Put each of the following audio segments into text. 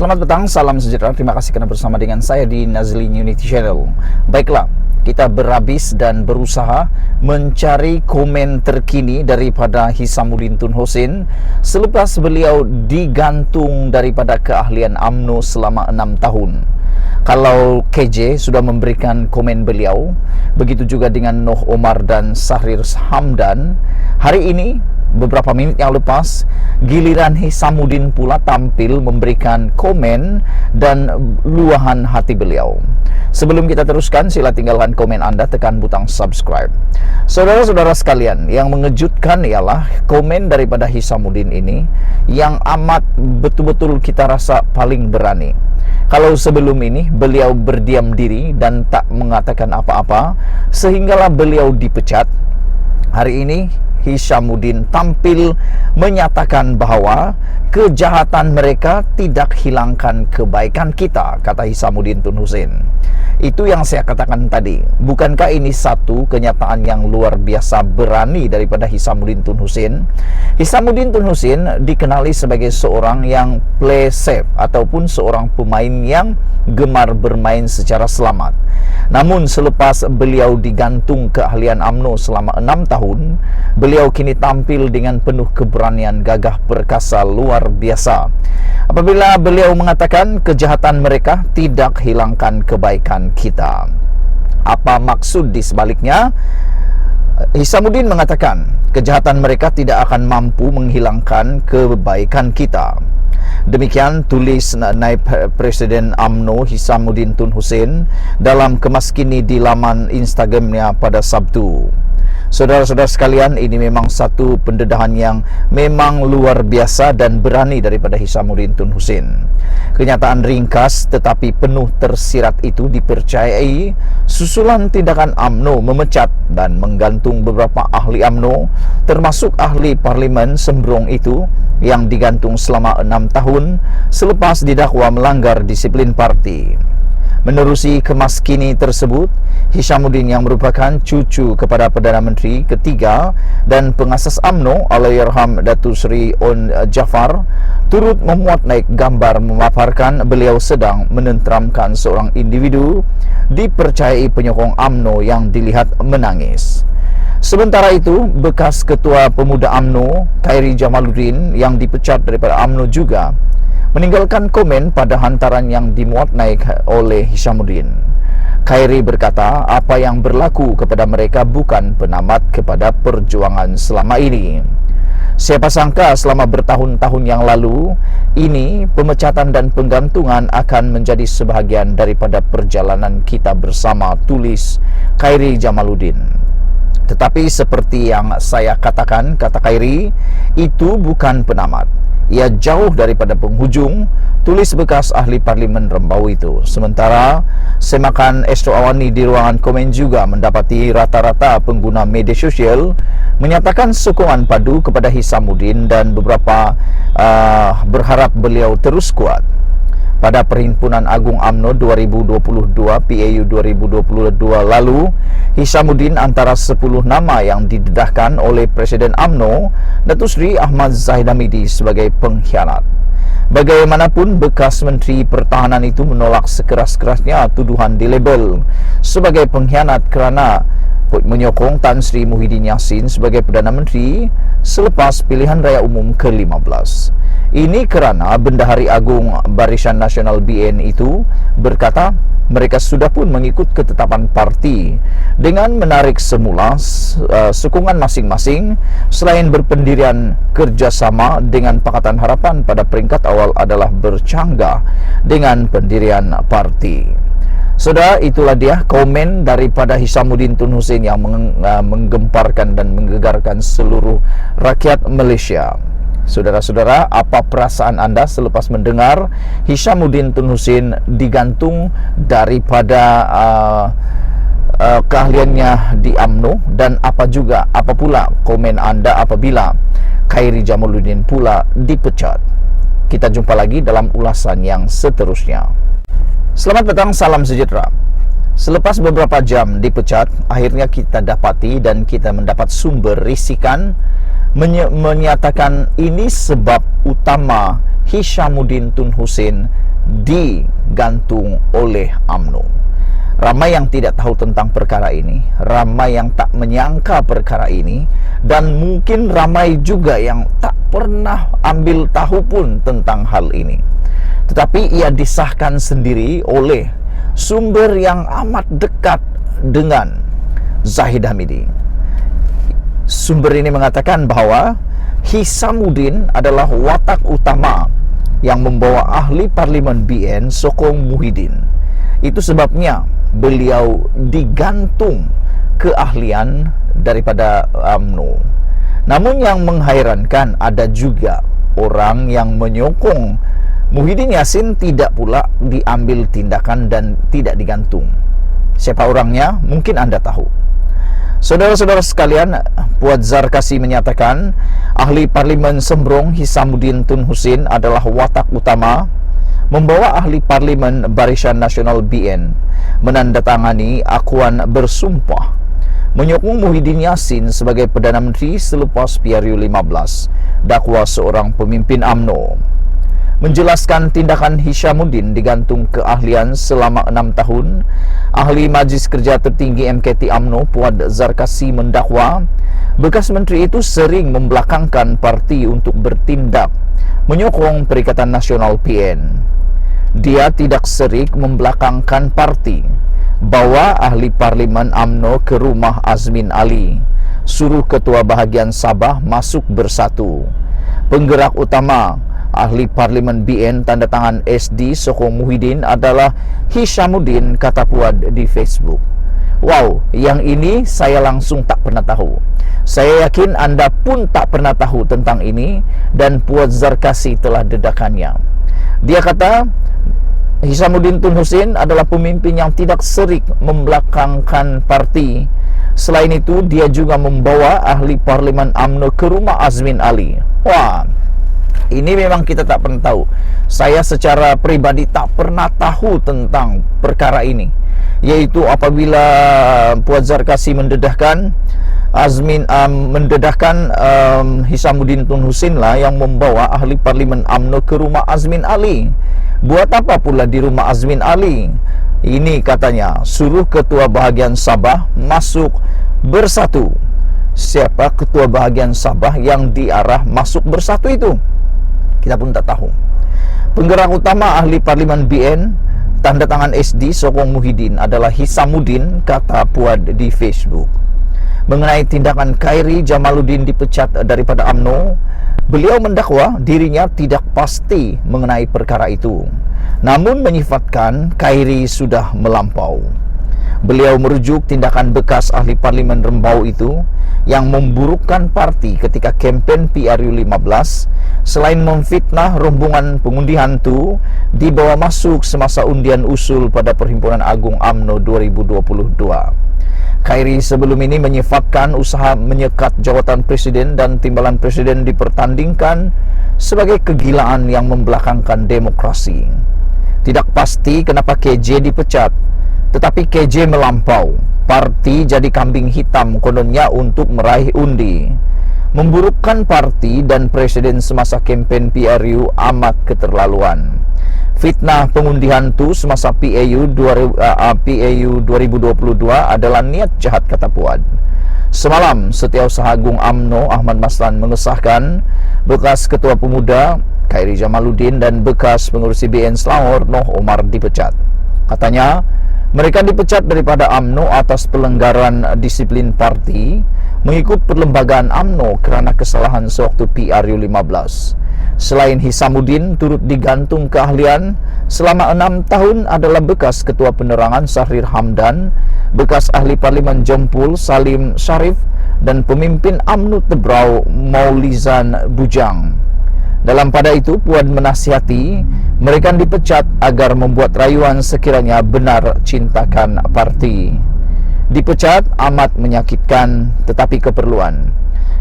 Selamat petang, salam sejahtera. Terima kasih karena bersama dengan saya di Nazlin Unity Channel. Baiklah, kita berhabis dan berusaha mencari komen terkini daripada Hishamuddin Tun Hussein selepas beliau digantung daripada keahlian UMNO selama 6 tahun. Kalau KJ sudah memberikan komen beliau, begitu juga dengan Noh Omar dan Sahrir Hamdan. Hari ini, beberapa menit yang lepas, giliran Hishamuddin pula tampil memberikan komen dan luahan hati beliau. Sebelum kita teruskan, sila tinggalkan komen Anda, tekan butang subscribe. Saudara-saudara sekalian, yang mengejutkan ialah komen daripada Hishamuddin ini yang amat betul-betul kita rasa paling berani. Kalau sebelum ini beliau berdiam diri dan tak mengatakan apa-apa sehinggalah beliau dipecat, hari ini Hishamuddin tampil menyatakan bahwa kejahatan mereka tidak hilangkan kebaikan kita, kata Hishamuddin Tun Hussein. Itu yang saya katakan tadi. Bukankah ini satu kenyataan yang luar biasa berani daripada Hishamuddin Tun Hussein? Hishamuddin Tun Hussein dikenali sebagai seorang yang play safe ataupun seorang pemain yang gemar bermain secara selamat. Namun selepas beliau digantung keahlian UMNO selama 6 tahun, beliau kini tampil dengan penuh keberanian, gagah perkasa luar biasa. Apabila beliau mengatakan kejahatan mereka tidak hilangkan kebaikan kita. Apa maksud di sebaliknya? Hishamuddin mengatakan kejahatan mereka tidak akan mampu menghilangkan kebaikan kita. Demikian tulis Naib Presiden UMNO Hishamuddin Tun Hussein dalam kemas kini di laman Instagramnya pada Sabtu. Saudara-saudara sekalian, ini memang satu pendedahan yang memang luar biasa dan berani daripada Hishamuddin Tun Hussein. Kenyataan ringkas tetapi penuh tersirat itu dipercayai susulan tindakan UMNO memecat dan menggantung beberapa ahli UMNO, termasuk ahli parlimen Sembrong itu yang digantung selama 6 tahun selepas didakwa melanggar disiplin parti. Menerusi kemas kini tersebut, Hishamuddin yang merupakan cucu kepada Perdana Menteri ketiga dan pengasas UMNO Allahyarham Datuk Seri On Jaafar turut memuat naik gambar memaparkan beliau sedang menenteramkan seorang individu dipercayai penyokong UMNO yang dilihat menangis. Sementara itu, bekas Ketua Pemuda UMNO Khairi Jamaluddin yang dipecat daripada UMNO juga meninggalkan komen pada hantaran yang dimuat naik oleh Hishamuddin. Khairi berkata, apa yang berlaku kepada mereka bukan penamat kepada perjuangan selama ini. Siapa sangka selama bertahun-tahun yang lalu, ini pemecatan dan penggantungan akan menjadi sebahagian daripada perjalanan kita bersama, tulis Khairi Jamaluddin. Tetapi seperti yang saya katakan, kata Khairi, itu bukan penamat. Ia jauh daripada penghujung, tulis bekas ahli parlimen Rembau itu. Sementara Semakan Estro Awani di ruangan komen juga mendapati rata-rata pengguna media sosial menyatakan sokongan padu kepada Hishamuddin dan beberapa berharap beliau terus kuat. Pada Perhimpunan Agung UMNO 2022 PAU 2022 lalu, Hishamuddin antara 10 nama yang didedahkan oleh Presiden UMNO Datuk Seri Ahmad Zahid Hamidi sebagai pengkhianat. Bagaimanapun, bekas Menteri Pertahanan itu menolak sekeras-kerasnya tuduhan dilabel sebagai pengkhianat kerana menyokong Tan Sri Muhyiddin Yassin sebagai Perdana Menteri selepas pilihan raya umum ke-15. Ini kerana Bendahari Agung Barisan Nasional BN itu berkata mereka sudah pun mengikut ketetapan parti dengan menarik semula sokongan masing-masing selain berpendirian kerjasama dengan Pakatan Harapan pada peringkat awal adalah bercanggah dengan pendirian parti. Saudara, itulah dia komen daripada Hishamuddin Tun Hussein yang menggemparkan dan menggegarkan seluruh rakyat Malaysia. Saudara-saudara, apa perasaan anda selepas mendengar Hishamuddin Tun Hussein digantung daripada keahliannya di UMNO, dan apa pula komen anda apabila Khairi Jamaluddin pula dipecat? Kita jumpa lagi dalam ulasan yang seterusnya. Selamat petang, salam sejahtera. Selepas beberapa jam dipecat, akhirnya kita dapati dan kita mendapat sumber risikan menyatakan ini sebab utama Hishamuddin Tun Hussein digantung oleh UMNO. Ramai yang tidak tahu tentang perkara ini, ramai yang tak menyangka perkara ini, dan mungkin ramai juga yang tak pernah ambil tahu pun tentang hal ini. Tetapi ia disahkan sendiri oleh sumber yang amat dekat dengan Zahid Hamidi. Sumber ini mengatakan bahwa Hisamuddin adalah watak utama yang membawa ahli parlimen BN Sokong Muhyiddin. Itu sebabnya beliau digantung keahlian daripada UMNO. Namun yang menghairankan, ada juga orang yang menyokong Muhyiddin Yassin tidak pula diambil tindakan dan tidak digantung. Siapa orangnya? Mungkin Anda tahu. Saudara-saudara sekalian, Puat Zarkasi menyatakan ahli parlimen Sembrong Hisamuddin Tun Husin adalah watak utama membawa ahli parlimen Barisan Nasional BN menandatangani akuan bersumpah menyokong Muhyiddin Yassin sebagai Perdana Menteri selepas PRU 15, dakwa seorang pemimpin UMNO. Menjelaskan tindakan Hisamuddin digantung keahlian selama 6 tahun, ahli Majlis Kerja Tertinggi MKT UMNO Puat Zarkasi mendakwa bekas menteri itu sering membelakangkan parti untuk bertindak menyokong Perikatan Nasional PN. Dia tidak serik membelakangkan parti. Bawa ahli parlimen UMNO ke rumah Azmin Ali, suruh ketua bahagian Sabah masuk bersatu. Penggerak utama ahli parlimen BN tanda tangan SD Sokong Muhyiddin adalah Hisamuddin, kata Puad di Facebook. Wow, yang ini saya langsung tak pernah tahu. Saya yakin Anda pun tak pernah tahu tentang ini, dan Puad Zarkasi telah dedakannya. Dia kata Hisamuddin Tun Husin adalah pemimpin yang tidak serik membelakangkan parti. Selain itu, dia juga membawa ahli parlimen UMNO ke rumah Azmin Ali. Wah, ini memang kita tak pernah tahu. Saya secara pribadi tak pernah tahu tentang perkara ini, yaitu apabila Puat Zarkasi mendedahkan Hisamuddin Tun Husin lah yang membawa ahli parlimen UMNO ke rumah Azmin Ali. Buat apa pula di rumah Azmin Ali? Ini katanya suruh ketua bahagian Sabah masuk bersatu. Siapa ketua bahagian Sabah yang diarah masuk bersatu itu? Kita pun tak tahu. Penggerak utama ahli parlimen BN tanda tangan SD Sokong Muhyiddin adalah Hisamuddin, kata Puad di Facebook. Mengenai tindakan Khairi Jamaluddin dipecat daripada UMNO, beliau mendakwa dirinya tidak pasti mengenai perkara itu, namun menyifatkan Khairi sudah melampau. Beliau merujuk tindakan bekas ahli parlimen Rembau itu yang memburukkan parti ketika kempen PRU 15, selain memfitnah rombongan pengundi hantu dibawa masuk semasa undian usul pada Perhimpunan Agung UMNO 2022. Khairi sebelum ini menyifatkan usaha menyekat jawatan presiden dan timbalan presiden dipertandingkan sebagai kegilaan yang membelakangkan demokrasi. Tidak pasti kenapa KJ dipecat, tetapi KJ melampau. Parti jadi kambing hitam kononnya untuk meraih undi. Memburukkan parti dan presiden semasa kempen PRU amat keterlaluan. Fitnah pengundi hantu semasa PAU 2022 adalah niat jahat, kata Puad. Semalam, Setiausaha Agung UMNO Ahmad Maslan mengesahkan bekas Ketua Pemuda Khairi Jamaluddin dan bekas pengurusi BN Selangor Noh Omar dipecat. Katanya, mereka dipecat daripada UMNO atas pelanggaran disiplin parti mengikut perlembagaan UMNO kerana kesalahan sewaktu PRU 15. Selain Hisamuddin turut digantung keahlian selama 6 tahun adalah bekas Ketua Penerangan Syahrir Hamdan, bekas ahli parlimen Jempul Salim Sharif, dan pemimpin UMNO Tebrau Maulizan Bujang. Dalam pada itu, Puan menasihati mereka dipecat agar membuat rayuan sekiranya benar cintakan parti. Dipecat amat menyakitkan, tetapi keperluan.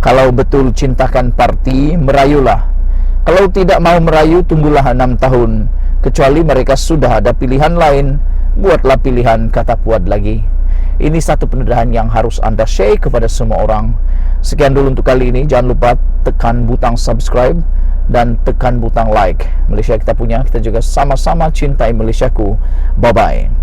Kalau betul cintakan parti, merayulah. Kalau tidak mau merayu, tunggulah 6 tahun. Kecuali mereka sudah ada pilihan lain, buatlah pilihan, kata Puad lagi. Ini satu pendedahan yang harus Anda share kepada semua orang. Sekian dulu untuk kali ini. Jangan lupa tekan butang subscribe dan tekan butang like. Malaysia kita punya, kita juga sama-sama cintai Malaysiaku. Bye-bye.